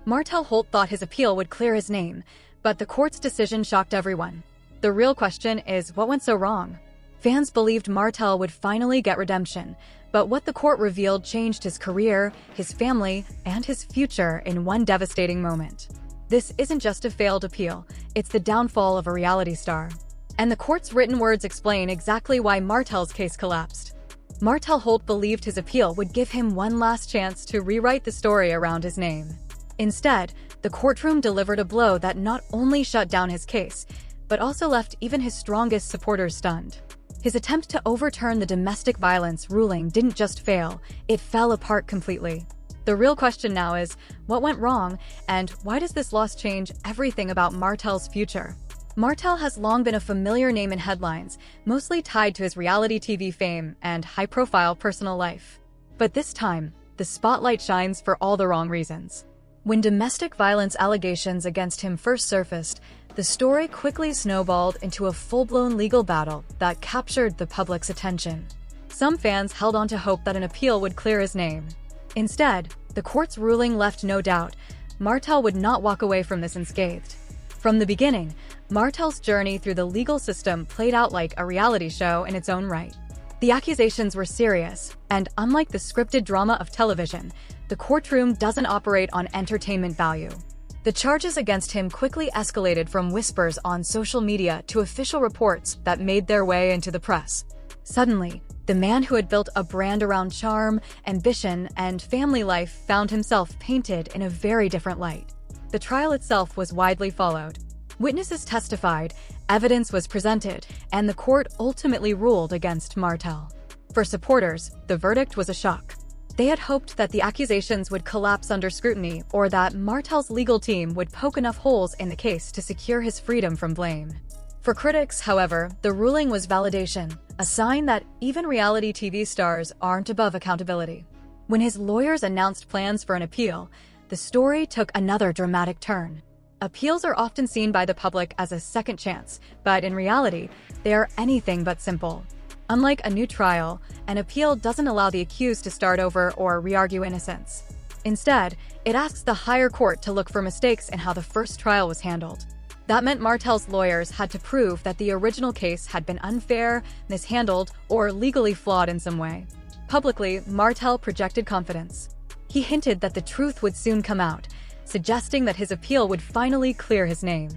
Martell Holt thought his appeal would clear his name, but the court's decision shocked everyone. The real question is, what went so wrong? Fans believed Martell would finally get redemption, but what the court revealed changed his career, his family, and his future in one devastating moment. This isn't just a failed appeal, it's the downfall of a reality star. And the court's written words explain exactly why Martell's case collapsed. Martell Holt believed his appeal would give him one last chance to rewrite the story around his name. Instead, the courtroom delivered a blow that not only shut down his case, but also left even his strongest supporters stunned. His attempt to overturn the domestic violence ruling didn't just fail, it fell apart completely. The real question now is, what went wrong, and why does this loss change everything about Martell's future? Martell has long been a familiar name in headlines, mostly tied to his reality TV fame and high-profile personal life. But this time, the spotlight shines for all the wrong reasons. When domestic violence allegations against him first surfaced, the story quickly snowballed into a full-blown legal battle that captured the public's attention. Some fans held on to hope that an appeal would clear his name. Instead, the court's ruling left no doubt. Martell would not walk away from this unscathed. From the beginning, Martell's journey through the legal system played out like a reality show in its own right. The accusations were serious, and unlike the scripted drama of television, the courtroom doesn't operate on entertainment value. The charges against him quickly escalated from whispers on social media to official reports that made their way into the press. Suddenly, the man who had built a brand around charm, ambition, and family life found himself painted in a very different light. The trial itself was widely followed. Witnesses testified, evidence was presented, and the court ultimately ruled against Martell. For supporters, the verdict was a shock. They had hoped that the accusations would collapse under scrutiny or that Martell's legal team would poke enough holes in the case to secure his freedom from blame. For critics, however, the ruling was validation, a sign that even reality TV stars aren't above accountability. When his lawyers announced plans for an appeal, the story took another dramatic turn. Appeals are often seen by the public as a second chance, but in reality, they are anything but simple. Unlike a new trial, an appeal doesn't allow the accused to start over or re-argue innocence. Instead, it asks the higher court to look for mistakes in how the first trial was handled. That meant Martell's lawyers had to prove that the original case had been unfair, mishandled, or legally flawed in some way. Publicly, Martell projected confidence. He hinted that the truth would soon come out, suggesting that his appeal would finally clear his name.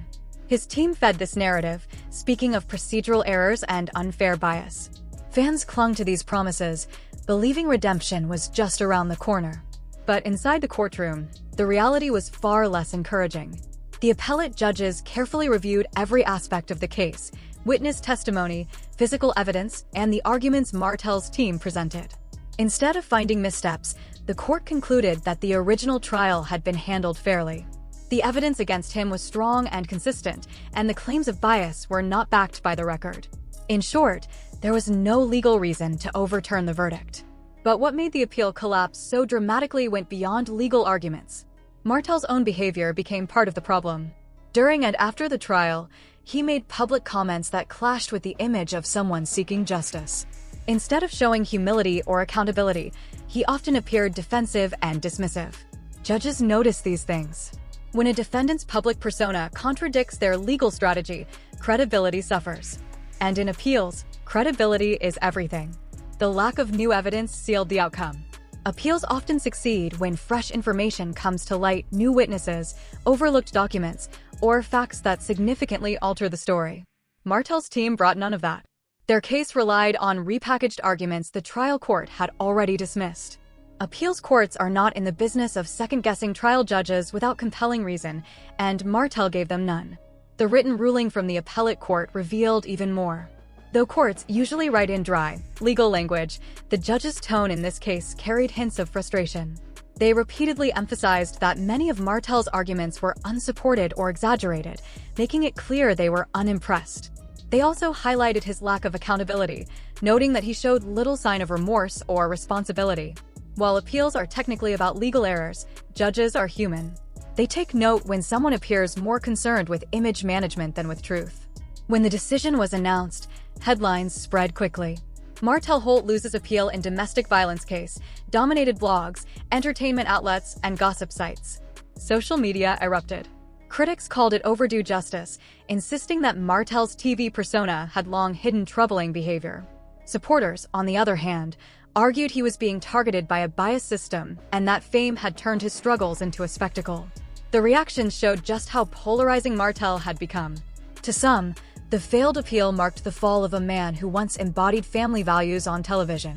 His team fed this narrative, speaking of procedural errors and unfair bias. Fans clung to these promises, believing redemption was just around the corner. But inside the courtroom, the reality was far less encouraging. The appellate judges carefully reviewed every aspect of the case, witness testimony, physical evidence, and the arguments Martell's team presented. Instead of finding missteps, the court concluded that the original trial had been handled fairly. The evidence against him was strong and consistent, and the claims of bias were not backed by the record. In short, there was no legal reason to overturn the verdict. But what made the appeal collapse so dramatically went beyond legal arguments. Martell's own behavior became part of the problem. During and after the trial, he made public comments that clashed with the image of someone seeking justice. Instead of showing humility or accountability, he often appeared defensive and dismissive. Judges notice these things. When a defendant's public persona contradicts their legal strategy, credibility suffers. And in appeals, credibility is everything. The lack of new evidence sealed the outcome. Appeals often succeed when fresh information comes to light, new witnesses, overlooked documents, or facts that significantly alter the story. Martell's team brought none of that. Their case relied on repackaged arguments the trial court had already dismissed. Appeals courts are not in the business of second-guessing trial judges without compelling reason, and Martell gave them none. The written ruling from the appellate court revealed even more. Though courts usually write in dry, legal language, the judge's tone in this case carried hints of frustration. They repeatedly emphasized that many of Martell's arguments were unsupported or exaggerated, making it clear they were unimpressed. They also highlighted his lack of accountability, noting that he showed little sign of remorse or responsibility. While appeals are technically about legal errors, judges are human. They take note when someone appears more concerned with image management than with truth. When the decision was announced, headlines spread quickly. Martell Holt loses appeal in domestic violence case, dominated blogs, entertainment outlets, and gossip sites. social media erupted. Critics called it overdue justice, insisting that Martell's TV persona had long hidden troubling behavior. Supporters, on the other hand, argued he was being targeted by a biased system and that fame had turned his struggles into a spectacle. The reactions showed just how polarizing Martell had become. To some, the failed appeal marked the fall of a man who once embodied family values on television.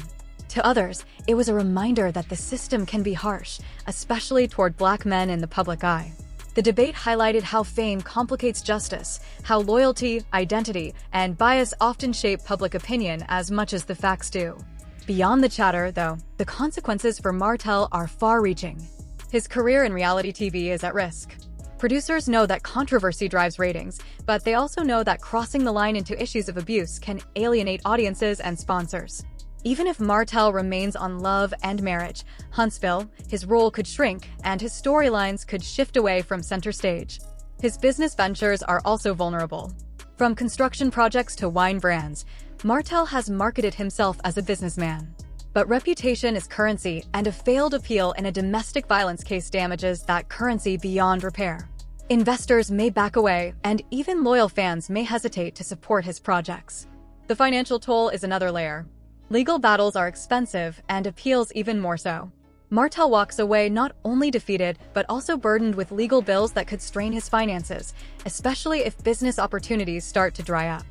To others, it was a reminder that the system can be harsh, especially toward Black men in the public eye. The debate highlighted how fame complicates justice, how loyalty, identity, and bias often shape public opinion as much as the facts do. Beyond the chatter, though, the consequences for Martell are far-reaching. His career in reality TV is at risk. Producers know that controversy drives ratings, but they also know that crossing the line into issues of abuse can alienate audiences and sponsors. Even if Martell remains on Love and Marriage, Huntsville, his role could shrink and his storylines could shift away from center stage. His business ventures are also vulnerable. From construction projects to wine brands, Martell has marketed himself as a businessman. But reputation is currency, and a failed appeal in a domestic violence case damages that currency beyond repair. Investors may back away, and even loyal fans may hesitate to support his projects. The financial toll is another layer. Legal battles are expensive, and appeals even more so. Martell walks away not only defeated, but also burdened with legal bills that could strain his finances, especially if business opportunities start to dry up.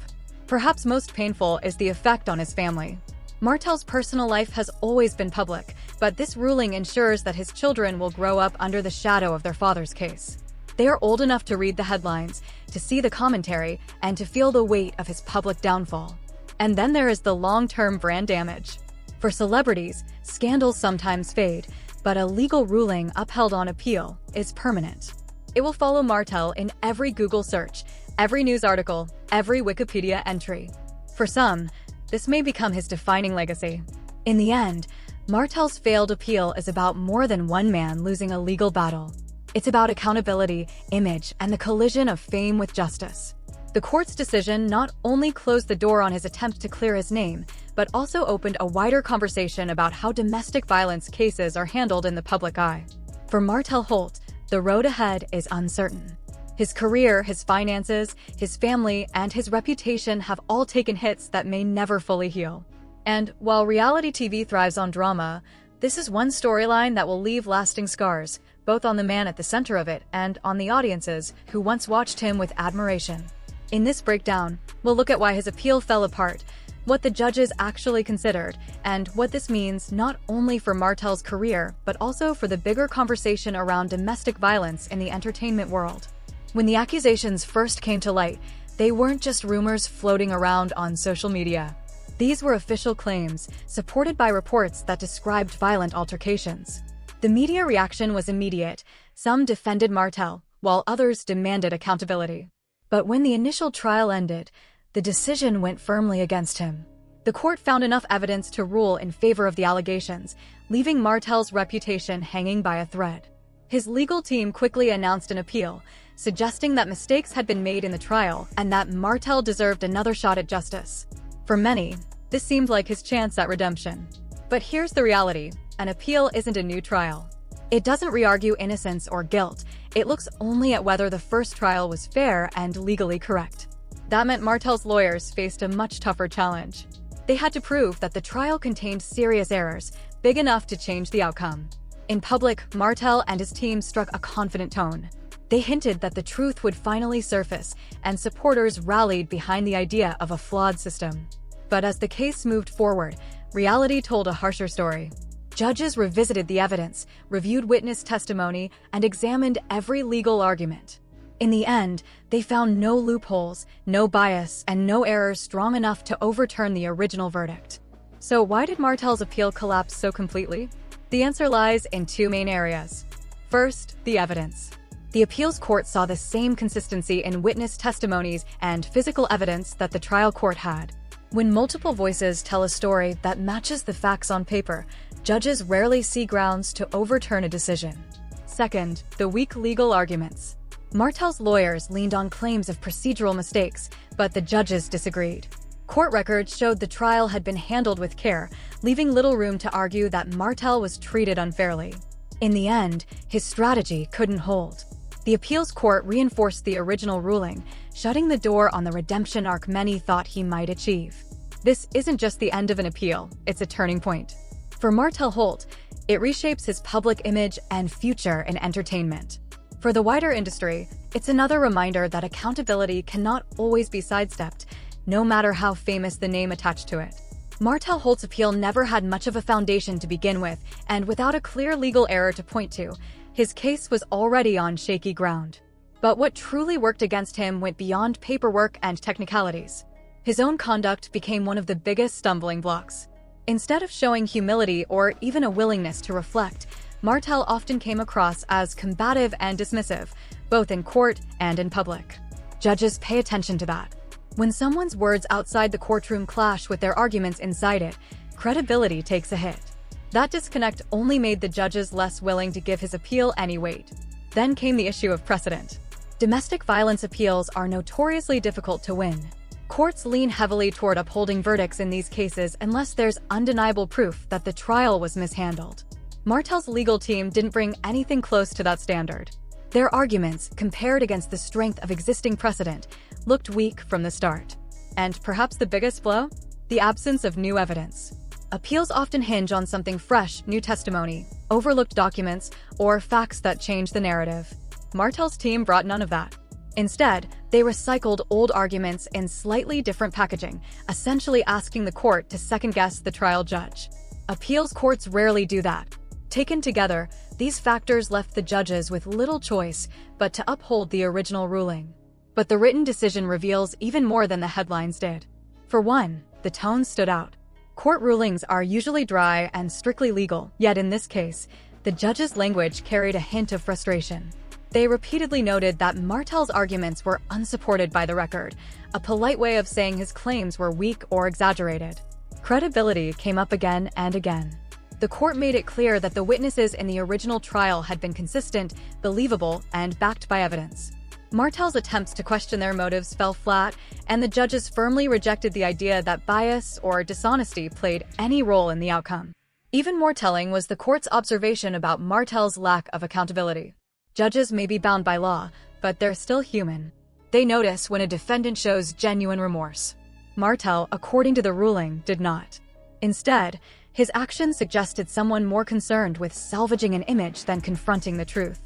Perhaps most painful is the effect on his family. Martell's personal life has always been public, but this ruling ensures that his children will grow up under the shadow of their father's case. They are old enough to read the headlines, to see the commentary, and to feel the weight of his public downfall. And then there is the long-term brand damage. For celebrities, scandals sometimes fade, but a legal ruling upheld on appeal is permanent. It will follow Martell in every Google search, every news article, every Wikipedia entry. For some, this may become his defining legacy. In the end, Martell's failed appeal is about more than one man losing a legal battle. It's about accountability, image, and the collision of fame with justice. The court's decision not only closed the door on his attempt to clear his name, but also opened a wider conversation about how domestic violence cases are handled in the public eye. For Martell Holt, the road ahead is uncertain. His career, his finances, his family, and his reputation have all taken hits that may never fully heal. And while reality TV thrives on drama, this is one storyline that will leave lasting scars, both on the man at the center of it and on the audiences who once watched him with admiration. In this breakdown, we'll look at why his appeal fell apart, what the judges actually considered, and what this means not only for Martell's career, but also for the bigger conversation around domestic violence in the entertainment world. When the accusations first came to light, they weren't just rumors floating around on social media. These were official claims, supported by reports that described violent altercations. The media reaction was immediate. Some defended Martell, while others demanded accountability. But when the initial trial ended, the decision went firmly against him. The court found enough evidence to rule in favor of the allegations, leaving Martell's reputation hanging by a thread. His legal team quickly announced an appeal, suggesting that mistakes had been made in the trial and that Martell deserved another shot at justice. For many, this seemed like his chance at redemption. But here's the reality: an appeal isn't a new trial. It doesn't re-argue innocence or guilt. It looks only at whether the first trial was fair and legally correct. That meant Martell's lawyers faced a much tougher challenge. They had to prove that the trial contained serious errors, big enough to change the outcome. In public, Martell and his team struck a confident tone. They hinted that the truth would finally surface, and supporters rallied behind the idea of a flawed system. But as the case moved forward, reality told a harsher story. Judges revisited the evidence, reviewed witness testimony, and examined every legal argument. In the end, they found no loopholes, no bias, and no errors strong enough to overturn the original verdict. So why did Martell's appeal collapse so completely? The answer lies in two main areas. First, the evidence. The appeals court saw the same consistency in witness testimonies and physical evidence that the trial court had. When multiple voices tell a story that matches the facts on paper, judges rarely see grounds to overturn a decision. Second, the weak legal arguments. Martell's lawyers leaned on claims of procedural mistakes, but the judges disagreed. Court records showed the trial had been handled with care, leaving little room to argue that Martell was treated unfairly. In the end, his strategy couldn't hold. The appeals court reinforced the original ruling, shutting the door on the redemption arc many thought he might achieve. This isn't just the end of an appeal, it's a turning point. For Martell Holt, it reshapes his public image and future in entertainment. For the wider industry, it's another reminder that accountability cannot always be sidestepped, no matter how famous the name attached to it. Martell Holt's appeal never had much of a foundation to begin with, and without a clear legal error to point to, his case was already on shaky ground. But what truly worked against him went beyond paperwork and technicalities. His own conduct became one of the biggest stumbling blocks. Instead of showing humility or even a willingness to reflect, Martell often came across as combative and dismissive, both in court and in public. Judges pay attention to that. When someone's words outside the courtroom clash with their arguments inside it, credibility takes a hit. That disconnect only made the judges less willing to give his appeal any weight. Then came the issue of precedent. Domestic violence appeals are notoriously difficult to win. Courts lean heavily toward upholding verdicts in these cases unless there's undeniable proof that the trial was mishandled. Martell's legal team didn't bring anything close to that standard. Their arguments, compared against the strength of existing precedent, looked weak from the start. And perhaps the biggest blow? The absence of new evidence. Appeals often hinge on something fresh, new testimony, overlooked documents, or facts that change the narrative. Martell's team brought none of that. Instead, they recycled old arguments in slightly different packaging, essentially asking the court to second-guess the trial judge. Appeals courts rarely do that. Taken together, these factors left the judges with little choice but to uphold the original ruling. But the written decision reveals even more than the headlines did. For one, the tone stood out. Court rulings are usually dry and strictly legal, yet in this case, the judge's language carried a hint of frustration. They repeatedly noted that Martell's arguments were unsupported by the record, a polite way of saying his claims were weak or exaggerated. Credibility came up again and again. The court made it clear that the witnesses in the original trial had been consistent, believable, and backed by evidence. Martell's attempts to question their motives fell flat, and the judges firmly rejected the idea that bias or dishonesty played any role in the outcome. Even more telling was the court's observation about Martell's lack of accountability. Judges may be bound by law, but they're still human. They notice when a defendant shows genuine remorse. Martell, according to the ruling, did not. Instead, his actions suggested someone more concerned with salvaging an image than confronting the truth.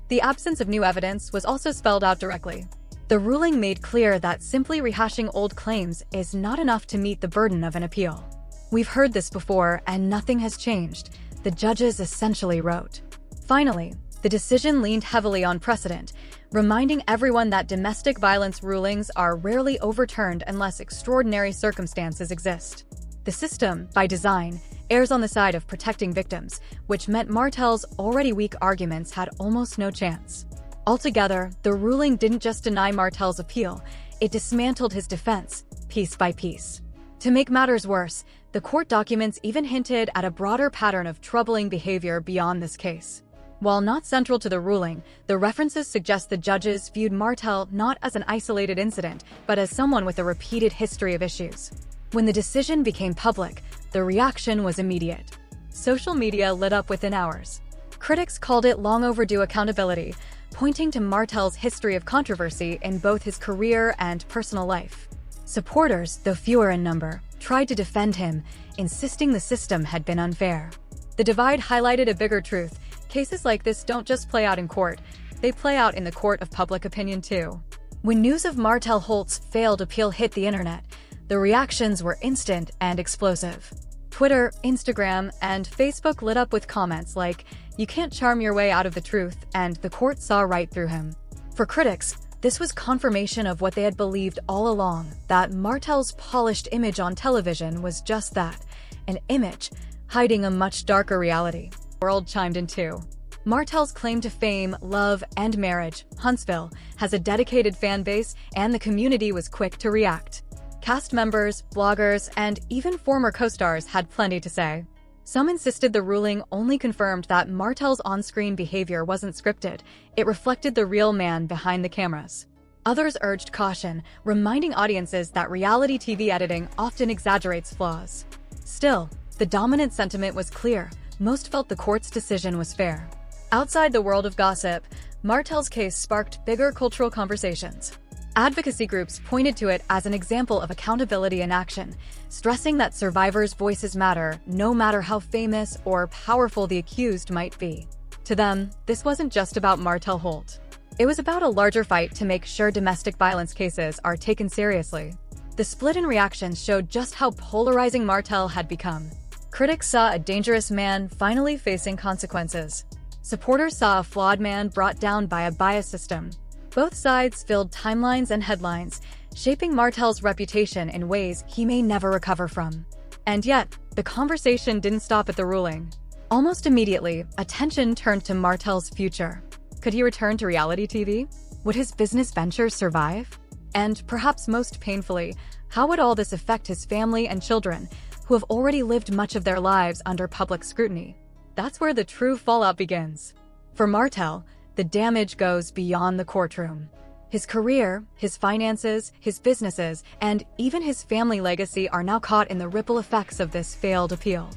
The absence of new evidence was also spelled out directly. The ruling made clear that simply rehashing old claims is not enough to meet the burden of an appeal. We've heard this before, and nothing has changed, the judges essentially wrote. Finally, the decision leaned heavily on precedent, reminding everyone that domestic violence rulings are rarely overturned unless extraordinary circumstances exist. The system, by design, errs on the side of protecting victims, which meant Martell's already weak arguments had almost no chance. Altogether, the ruling didn't just deny Martell's appeal, it dismantled his defense, piece by piece. To make matters worse, the court documents even hinted at a broader pattern of troubling behavior beyond this case. While not central to the ruling, the references suggest the judges viewed Martell not as an isolated incident, but as someone with a repeated history of issues. When the decision became public, the reaction was immediate. Social media lit up within hours. Critics called it long overdue accountability, pointing to Martell's history of controversy in both his career and personal life. Supporters, though fewer in number, tried to defend him, insisting the system had been unfair. The divide highlighted a bigger truth. Cases like this don't just play out in court, they play out in the court of public opinion too. When news of Martell Holt's failed appeal hit the internet, the reactions were instant and explosive. Twitter, Instagram, and Facebook lit up with comments like, "You can't charm your way out of the truth," and "The court saw right through him." For critics, this was confirmation of what they had believed all along, that Martell's polished image on television was just that, an image, hiding a much darker reality. The world chimed in too. Martell's claim to fame, love, and marriage, Huntsville, has a dedicated fan base, and the community was quick to react. Cast members, bloggers, and even former co-stars had plenty to say. Some insisted the ruling only confirmed that Martell's on-screen behavior wasn't scripted, it reflected the real man behind the cameras. Others urged caution, reminding audiences that reality TV editing often exaggerates flaws. Still, the dominant sentiment was clear. Most felt the court's decision was fair. Outside the world of gossip, Martell's case sparked bigger cultural conversations. Advocacy groups pointed to it as an example of accountability in action, stressing that survivors' voices matter no matter how famous or powerful the accused might be. To them, this wasn't just about Martell Holt. It was about a larger fight to make sure domestic violence cases are taken seriously. The split in reactions showed just how polarizing Martell had become. Critics saw a dangerous man finally facing consequences. Supporters saw a flawed man brought down by a biased system. Both sides filled timelines and headlines, shaping Martell's reputation in ways he may never recover from. And yet, the conversation didn't stop at the ruling. Almost immediately, attention turned to Martell's future. Could he return to reality TV? Would his business ventures survive? And perhaps most painfully, how would all this affect his family and children, who have already lived much of their lives under public scrutiny? That's where the true fallout begins. For Martell, the damage goes beyond the courtroom. His career, his finances, his businesses, and even his family legacy are now caught in the ripple effects of this failed appeal.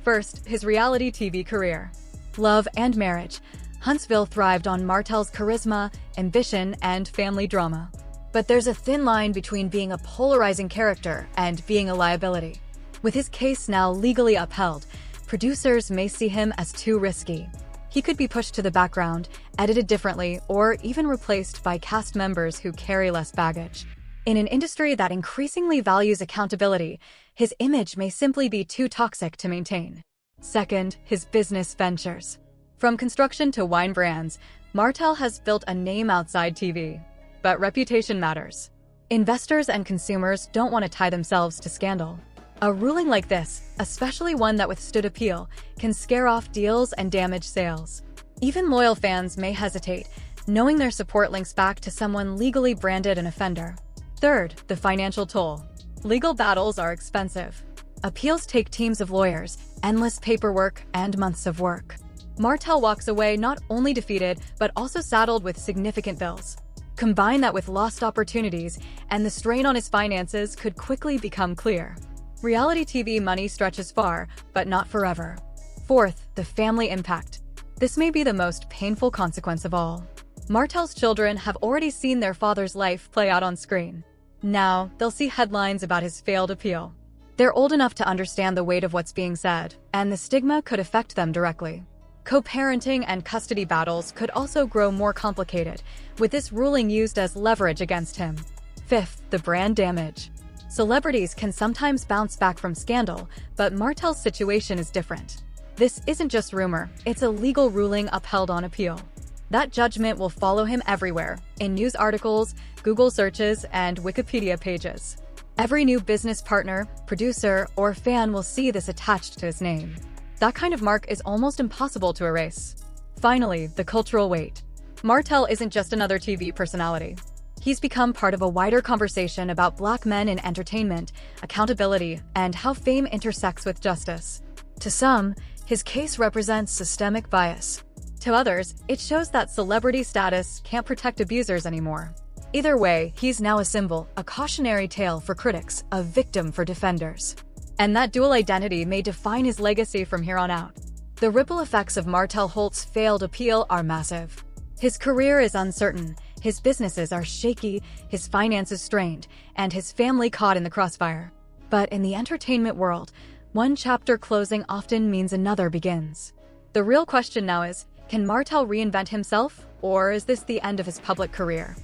First, his reality TV career. Love and marriage. Huntsville thrived on Martell's charisma, ambition, and family drama. But there's a thin line between being a polarizing character and being a liability. With his case now legally upheld, producers may see him as too risky. He could be pushed to the background, edited differently, or even replaced by cast members who carry less baggage. In an industry that increasingly values accountability, his image may simply be too toxic to maintain. Second, his business ventures. From construction to wine brands, Martell has built a name outside TV. But reputation matters. Investors and consumers don't want to tie themselves to scandal. A ruling like this, especially one that withstood appeal, can scare off deals and damage sales. Even loyal fans may hesitate, knowing their support links back to someone legally branded an offender. Third, the financial toll. Legal battles are expensive. Appeals take teams of lawyers, endless paperwork, and months of work. Martell walks away not only defeated, but also saddled with significant bills. Combine that with lost opportunities, and the strain on his finances could quickly become clear. Reality TV money stretches far, but not forever. Fourth, the family impact. This may be the most painful consequence of all. Martell's children have already seen their father's life play out on screen. Now, they'll see headlines about his failed appeal. They're old enough to understand the weight of what's being said, and the stigma could affect them directly. Co-parenting and custody battles could also grow more complicated, with this ruling used as leverage against him. Fifth, the brand damage. Celebrities can sometimes bounce back from scandal, but Martell's situation is different. This isn't just rumor, it's a legal ruling upheld on appeal. That judgment will follow him everywhere, in news articles, Google searches, and Wikipedia pages. Every new business partner, producer, or fan will see this attached to his name. That kind of mark is almost impossible to erase. Finally, the cultural weight. Martell isn't just another TV personality. He's become part of a wider conversation about Black men in entertainment, accountability, and how fame intersects with justice. To some, his case represents systemic bias. To others, it shows that celebrity status can't protect abusers anymore. Either way, he's now a symbol, a cautionary tale for critics, a victim for defenders. And that dual identity may define his legacy from here on out. The ripple effects of Martell Holt's failed appeal are massive. His career is uncertain, his businesses are shaky, his finances strained, and his family caught in the crossfire. But in the entertainment world, one chapter closing often means another begins. The real question now is, can Martell reinvent himself, or is this the end of his public career?